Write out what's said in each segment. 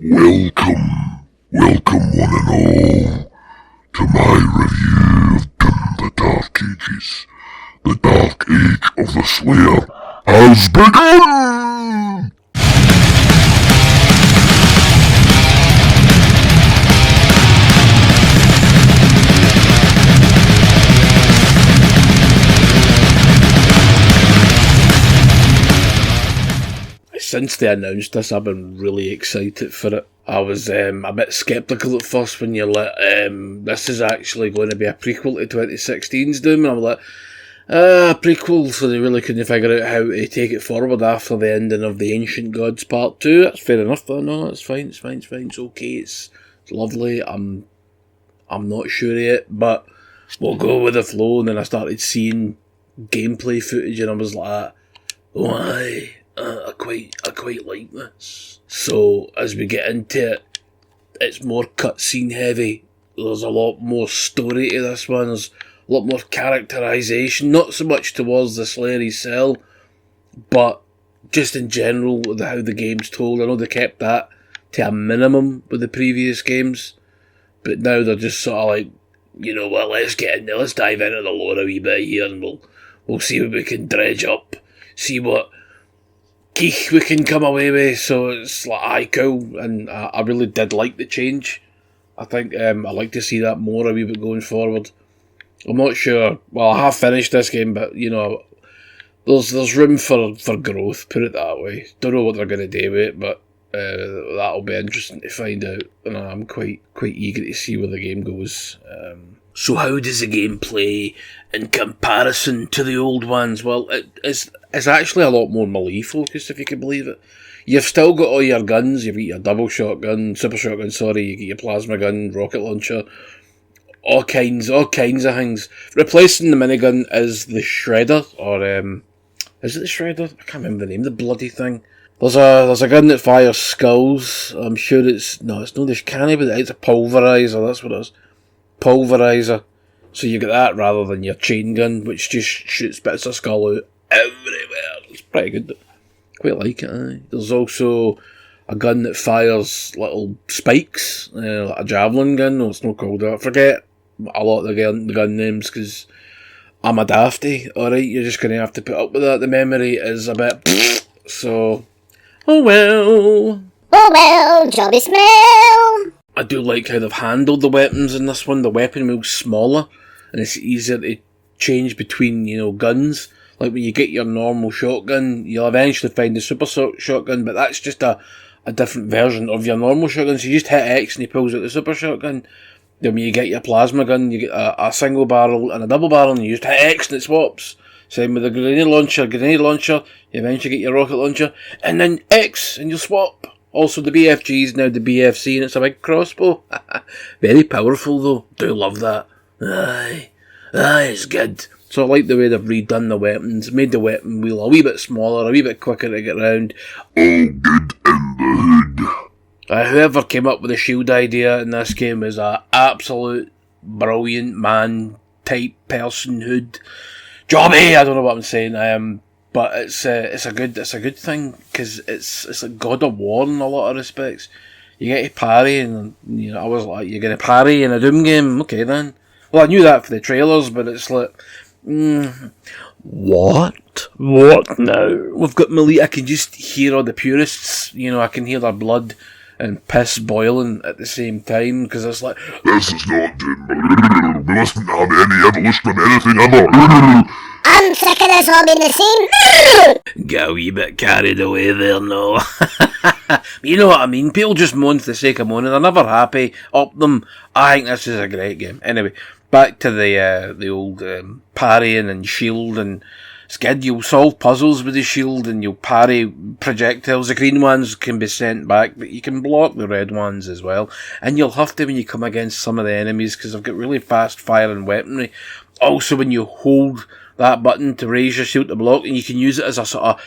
Welcome, welcome one and all, to my review of DooM the Dark Ages. The Dark Age of the Slayer has begun! Since they announced this, I've been really excited for it. I was a bit sceptical at first when you're like, this is actually going to be a prequel to 2016's Doom, and I'm like, prequel, so they really couldn't figure out how to take it forward after the ending of the Ancient Gods Part 2. That's fair enough, though. No, it's fine, it's okay, it's lovely. I'm not sure yet, but we'll go with the flow. And then I started seeing gameplay footage, and I was like, why? I quite like this. So as we get into it, it's more cutscene heavy. There's a lot more story to this one. There's a lot more characterisation, not so much towards the Slayer cell, but just in general with how the game's told. I know they kept that to a minimum with the previous games, but now they're just sort of like, you know what, let's get in there, let's dive into the lore a wee bit here, and we'll see what we can dredge up, see what geek we can come away with. So it's like, aye, cool, and I really did like the change. I think I'd like to see that more a wee bit going forward. I'm not sure, well, I have finished this game, but you know, there's room for growth, put it that way. Don't know what they're going to do with it, but that'll be interesting to find out, and I'm quite eager to see where the game goes. So how does the game play in comparison to the old ones? Well, it's actually a lot more melee focused, if you can believe it. You've still got all your guns. You've got your double shotgun, super shotgun, sorry, you get your plasma gun, rocket launcher, all kinds of things. Replacing the minigun is the shredder, or is it the shredder? I can't remember the name of the bloody thing. There's a gun that fires skulls. I'm sure it's not the canny, but it's a pulverizer. That's what it is. Pulverizer. So you get that rather than your chain gun, which just shoots bits of skull out everywhere. It's pretty good. Quite like it. Aye. There's also a gun that fires little spikes, like a javelin gun. No, it's not called that. I forget a lot of the gun names because I'm a dafty. Alright, you're just going to have to put up with that. The memory is a bit so, oh well, jobby smell. I do like how they've handled the weapons in this one. The weapon wheel's smaller, and it's easier to change between, you know, guns. Like when you get your normal shotgun, you'll eventually find the super shotgun, but that's just a different version of your normal shotgun. So you just hit X and he pulls out the super shotgun. Then when you get your plasma gun, you get a single barrel and a double barrel, and you just hit X and it swaps. Same with the grenade launcher, you eventually get your rocket launcher, and then X and you'll swap. Also, the BFG is now the BFC, and it's a big crossbow. Very powerful, though. Do love that. Aye, it's good. So I like the way they've redone the weapons, made the weapon wheel a wee bit smaller, a wee bit quicker to get round. All good in the hood. Whoever came up with the shield idea in this game is a absolute brilliant man type personhood. Jobby! I don't know what I'm saying. But it's a good thing, because it's like God of War in a lot of respects. You get to parry, and you know, I was like, you're gonna parry in a Doom game? Okay then. Well, I knew that for the trailers, but it's like, what now? We've got melee. I can just hear all the purists. You know, I can hear their blood and piss boiling at the same time, because it's like, this is not Doom. We mustn't have any evolution of anything ever. I'm sick of this all being the same. Get a wee bit carried away there, no. You know what I mean? People just moan for the sake of moaning. They're never happy. Up them. I think this is a great game. Anyway, back to the old parrying and shield, and it's good. You'll solve puzzles with the shield and you'll parry projectiles. The green ones can be sent back, but you can block the red ones as well. And you'll have to when you come against some of the enemies, because they've got really fast firing weaponry. Also, when you hold that button to raise your shield to block, and you can use it as a sort of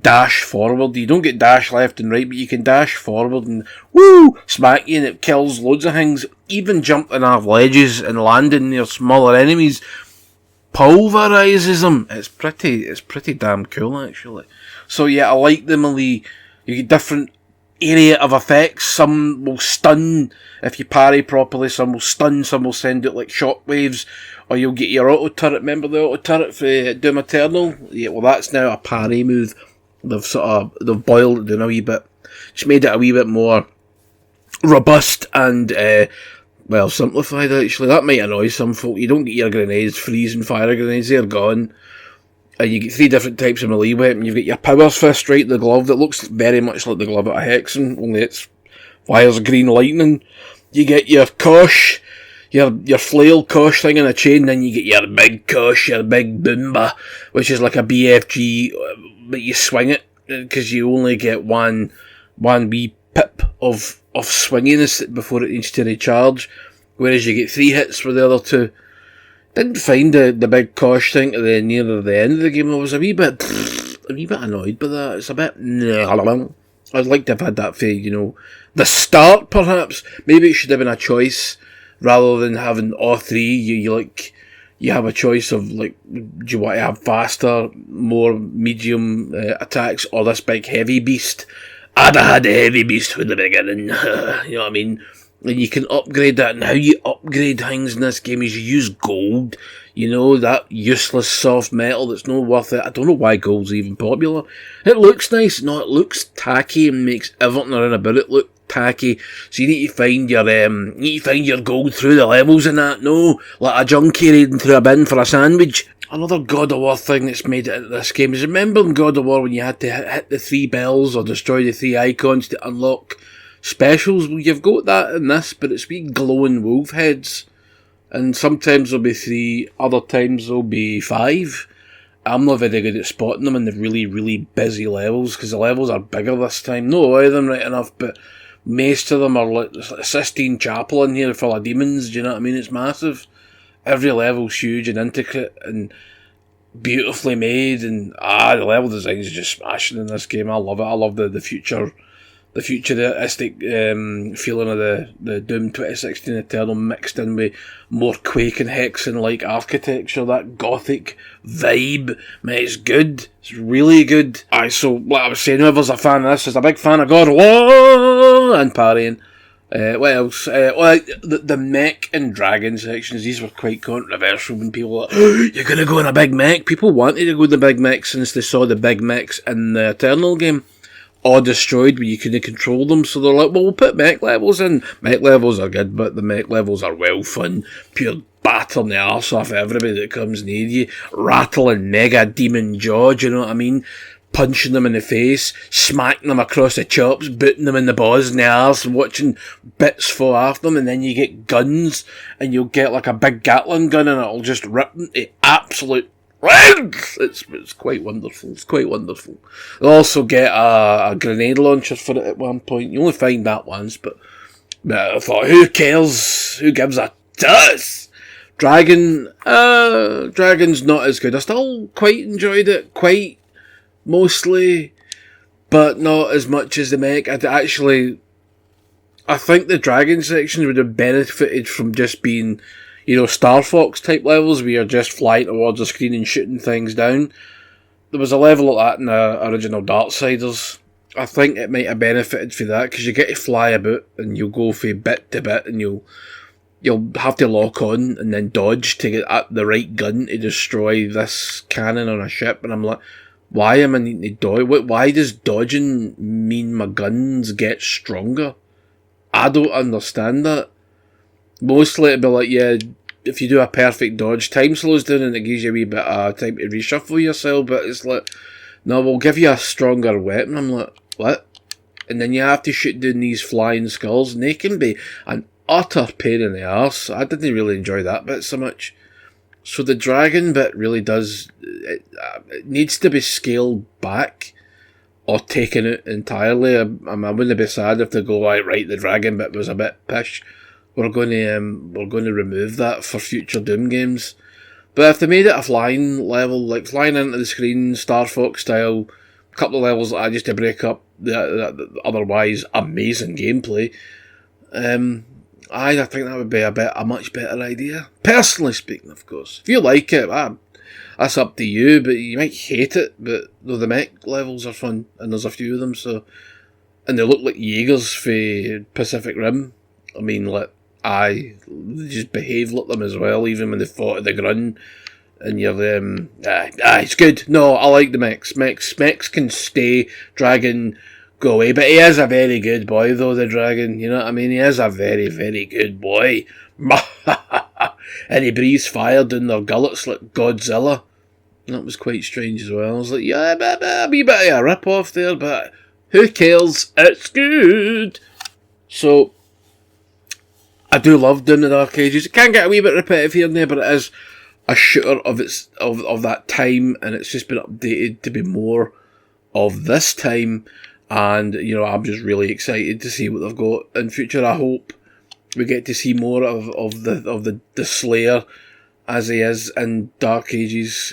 dash forward. You don't get dash left and right, but you can dash forward and woo, smack you, and it kills loads of things. Even jumping off ledges and landing near smaller enemies pulverizes them. It's pretty damn cool, actually. So yeah, I like the melee. You get different area of effects. Some will stun if you parry properly, some will stun, some will send out like shockwaves, or you'll get your auto turret. Remember the auto turret for Doom Eternal? Yeah, well, that's now a parry move. They've boiled it down a wee bit, just made it a wee bit more robust and simplified. Actually, that might annoy some folk. You don't get your grenades, freeze and fire grenades, they're gone. You get 3 different types of melee weapon. You've got your power fist, right, the glove that looks very much like the glove of a Hexen, only it's fires green lightning. You get your kosh, your flail kosh thing in a chain, then you get your big kosh, your big boomba, which is like a BFG, but you swing it, because you only get one wee pip of swinginess before it needs to recharge, whereas you get 3 hits with the other 2. Didn't find the big kosh thing at the nearer the end of the game. I was a wee bit annoyed by that. It's a bit. I'd like to have had that for, the start perhaps. Maybe it should have been a choice rather than having all 3. You have a choice of like, do you want to have faster, more medium attacks, or this big heavy beast? I'd have had the heavy beast from the beginning. You know what I mean? And you can upgrade that, and how you upgrade things in this game is you use gold. That useless soft metal that's not worth it. I don't know why gold's even popular. It looks nice. No, it looks tacky and makes everything around about it look tacky. So you need to find your gold through the levels and that. No, like a junkie raiding through a bin for a sandwich. Another God of War thing that's made it into this game is, remember in God of War when you had to hit the 3 bells or destroy the 3 icons to unlock specials? Well, you've got that in this, but it's wee glowing wolf heads, and sometimes there'll be 3, other times there'll be 5. I'm not very good at spotting them in the really, really busy levels, because the levels are bigger this time. Not all of them right enough, but most of them are like a Sistine Chapel in here full of demons, do you know what I mean? It's massive. Every level's huge and intricate and beautifully made, and the level design is just smashing in this game. I love it. I love the futuristic feeling of the Doom 2016 Eternal mixed in with more Quake and Hexen-like architecture, that gothic vibe. Man, it's good. It's really good. So, like I was saying, whoever's a fan of this is a big fan of God of War and parrying. What else? The mech and dragon sections, these were quite controversial when people were like, oh, you're going to go in a big mech? People wanted to go in the big mech since they saw the big mechs in the Eternal game all destroyed when you couldn't control them, so they're like, well, we'll put mech levels in. Mech levels are good, but the mech levels are well fun. Pure battering the arse off everybody that comes near you. Rattling mega demon jaw, do you know what I mean? Punching them in the face, smacking them across the chops, booting them in the balls and the arse, and watching bits fall off them, and then you get guns, and you'll get like a big Gatling gun, and it'll just rip them to absolute reds. It's quite wonderful. It's quite wonderful. You'll also get a grenade launcher for it at one point. You only find that once, but I thought, who cares? Who gives a toss? Dragon's not as good. I still quite enjoyed it, mostly, but not as much as the mech. I think the dragon section would have benefited from just being, Star Fox type levels where you're just flying towards the screen and shooting things down. There was a level like that in the original Darksiders. I think it might have benefited for that, because you get to fly about and you'll go from bit to bit, and you'll have to lock on and then dodge to get at the right gun to destroy this cannon on a ship. And I'm like, why am I needing to dodge? Why does dodging mean my guns get stronger? I don't understand that. Mostly it'd be like, yeah, if you do a perfect dodge, time slows down and it gives you a wee bit of time to reshuffle yourself, but it's like, no, we'll give you a stronger weapon. I'm like, what? And then you have to shoot down these flying skulls, and they can be an utter pain in the arse. I didn't really enjoy that bit so much. So the dragon bit really does, it needs to be scaled back or taken out entirely. I wouldn't be sad if they go, right, the dragon bit was a bit pish. We're going to remove that for future Doom games. But if they made it a flying level, like flying into the screen, Star Fox style, a couple of levels just to break up the otherwise amazing gameplay, I think that would be a much better idea. Personally speaking, of course. If you like it, that's up to you, but you might hate it. But the mech levels are fun, and there's a few of them, so and they look like Jaegers for Pacific Rim. I mean, like, they just behave like them as well, even when they fought at the Grun. And you're, it's good. No, I like the mechs. Mechs can stay, Dragon go away. But he is a very good boy, though, the Dragon. You know what I mean? He is a very, very good boy. And he breathes fire down their gullets like Godzilla. That was quite strange as well. I was like, yeah, a wee bit of a rip-off there, but who cares? It's good. So, I do love Doom the Dark Ages. It can get a wee bit repetitive here and there, but it is a shooter of that time, and it's just been updated to be more of this time. And you know, I'm just really excited to see what they've got in future. I hope we get to see more of the Slayer as he is in Dark Ages.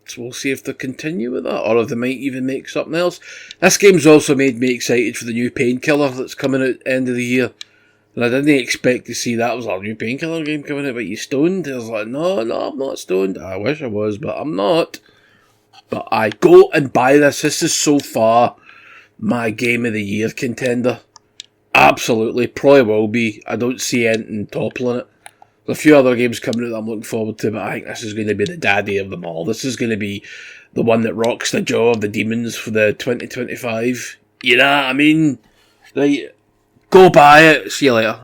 So we'll see if they continue with that, or if they might even make something else. This game's also made me excited for the new Painkiller that's coming out at the end of the year. And I didn't expect to see that. It was a new Painkiller game coming out, but you stoned? I was like, no, I'm not stoned. I wish I was, but I'm not. But I go and buy this. This is so far my Game of the Year contender. Absolutely. Probably will be. I don't see anything toppling it. There's a few other games coming out that I'm looking forward to, but I think this is going to be the daddy of them all. This is going to be the one that rocks the jaw of the demons for the 2025. You know what I mean? Right. Go buy it. See you later.